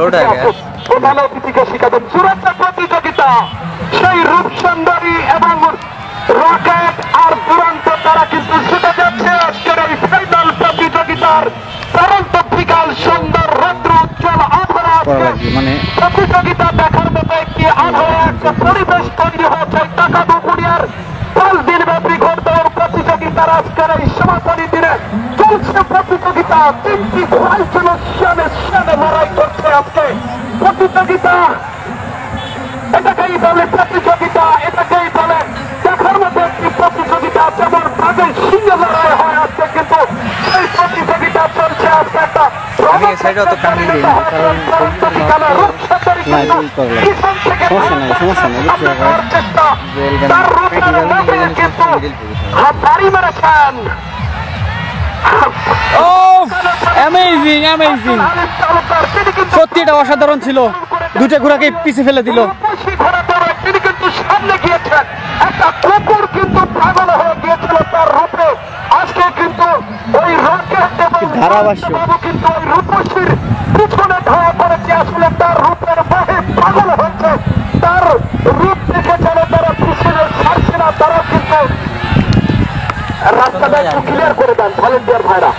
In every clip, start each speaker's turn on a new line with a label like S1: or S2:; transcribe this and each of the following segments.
S1: প্রধান অতিথিকে শিখাবেন চূড়ান্ত প্রতিযোগিতা সেই রূপসুন্দরী এবং রকেট আর দুরন্ত তারা কিন্তু ছুটে যাচ্ছে আজকের এই ফাইনাল প্রতিযোগিতার পরন্ত বিকাল সুন্দর রৌদ্র উজ্জ্বল আবহাওয়া প্রতিযোগিতা দেখার মতো একটি আবহাওয়া একটা পরিবেশ তৈরি হয়েছে টাকা দুপুরিয়ার 5 দিন ব্যাপী ঘোড়দৌড় প্রতিযোগিতার আজকের এই সমাপনী দিনে চলছে প্রতিযোগিতা 3টি ঘোড়াই ছিল সামনে লড়াই করছে আজকে প্রতিযোগিতা এটাকেই বলে প্রতিযোগিতা এটাকেই বলে দেখার মতো একটি প্রতিযোগিতা যেমন বাঘের সিংহ লড়াই হয় আজকে কিন্তু সেই প্রতিযোগিতা চলছে আজকে একটা
S2: সত্যি এটা অসাধারণ ছিল দুটো ঘোড়াকে পিছিয়ে ফেলে দিল
S1: তিনি কিন্তু সামনে গিয়েছেন একটা কুকুর কিন্তু পাগল হয়ে গিয়েছিল তার রূপে আজকে কিন্তু ওই রকেট বাবু কিন্তু ওই রূপসীর পিছনে ধাওয়া করেছে আসলে তার রূপের বাহে পাগল হয়েছে তার রূপ দেখে যেন তারা পিছনে ছাড়ছে না তারা কিন্তু রাস্তাটা একটু ক্লিয়ার করে দেন ভলেন্টিয়ার ভাইরা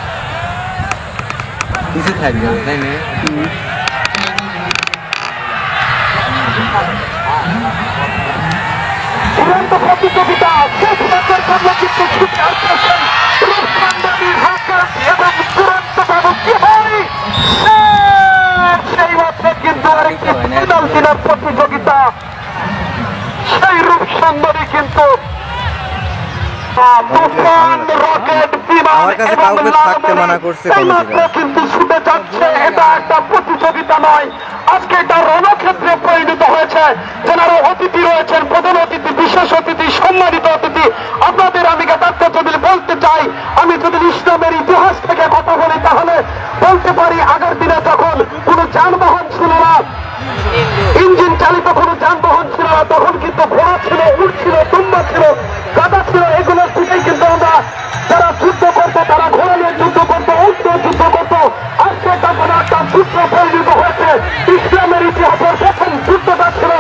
S1: চূড়ান্ত প্রতিযোগিতা শেষ ম্যাচের জন্য কিন্তু ছুটে আসতেছেন রূপসুন্দরী রকেট এবং চূড়ান্ত বাবু কি হয় সেই মাত্রে কিন্তু আরেকটি ফাইনাল দিনের প্রতিযোগিতা সেই রূপসুন্দরী কিন্তু তুফান রকেট বিমান কিন্তু ছুটে যাচ্ছে এটা একটা প্রতিযোগিতা নয় আজকে এটা রণক্ষেত্রে পরিণত হয়েছে যারা অতিথি রয়েছেন প্রধান অতিথি বিশেষ অতিথি সম্মানিত অতিথি আপনাদের আমি একটা যদি বলতে চাই আমি যদি ইসলামের ইতিহাস থেকে কথা বলি তাহলে বলতে পারি আগের দিনে তখন কোন যানবাহন ছিল না ইঞ্জিন চালিত কোন যানবাহন ছিল না তখন কিন্তু ঘোড়া ছিল উট ছিল তুম্বা ছিল গাদা ছিল এগুলোর থেকেই কিন্তু আমরা যারা যুদ্ধ করতো তারা ঘোড়া নিয়ে যুদ্ধ করতো উট নিয়ে যুদ্ধ করতো আজকে তখন একটা যুদ্ধ পরিণত হয়েছে ইসলামের ইতিহাসের প্রথম যুদ্ধটা ছিল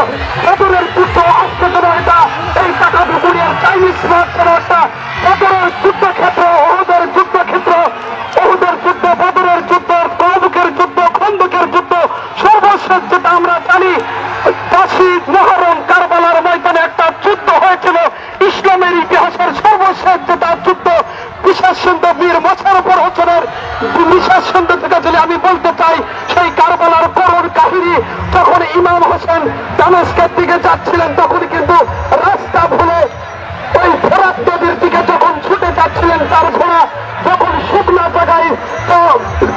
S1: বদরের যুদ্ধ আজকে যেন এটা এই টাকা দুপুরিয়ার চাইনিজ মাঠ ছিল একটা বদরের যুদ্ধক্ষেত্র ওহুদের যুদ্ধক্ষেত্র ওহুদের যুদ্ধ বদরের যুদ্ধ তাবুকের যুদ্ধ খন্দকের যুদ্ধ সর্বশেষ যেটা আমরা জানি 5 মুহররম কারবালার ময়দানে একটা যুদ্ধ হয়েছিল ইসলামের ইতিহাসের সর্বশেষ যেটা যুদ্ধ বিশ্বাস সুন্দর বীর মোশাররফ হোসেনের বিশ্বাস সুন্দর থেকে যদি আমি বলতে চাই সেই কারবালার করুণ কাহিনী যখন ইমাম হোসেন দামেস্কের দিকে যাচ্ছিলেন তখন কিন্তু রাস্তা ভুলে ওই ফোরাত নদীর দিকে যখন ছুটে যাচ্ছিলেন তার ঘোড়া যখন শুকনা জায়গায়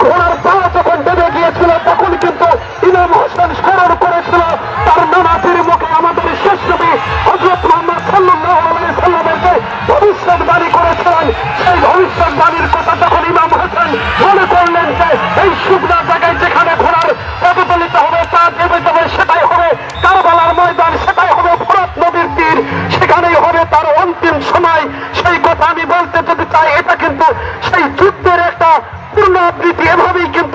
S1: ঘোড়ার পা যখন ডেবে গিয়েছিল তখন কিন্তু ইমাম হোসেন স্মরণ করেছিল তার নামাজের মুখে আমাদের শেষ নবী হযরত মুহাম্মদ সাল্লাল্লাহু আলাইহি সাল্লামের যে ভবিষ্যৎবাণী করেছিলেন সেই ভবিষ্যৎবাণীর কথা যখন ইমাম হোসেন মনে করলেন যে এই শুকনা জায়গায় যেখানে ঘোড়ার প্রতিফলিত হবে তা দেবে যাবে সেটাই হবে কারবালার ময়দান সেটাই হবে ফোরাত নদীর তীর সেখানেই হবে তার অন্তিম সময় সেই কথা আমি বলতে যদি চাই এটা কিন্তু সেই যুদ্ধের একটা পূর্ণাবৃত্তি এভাবেই কিন্তু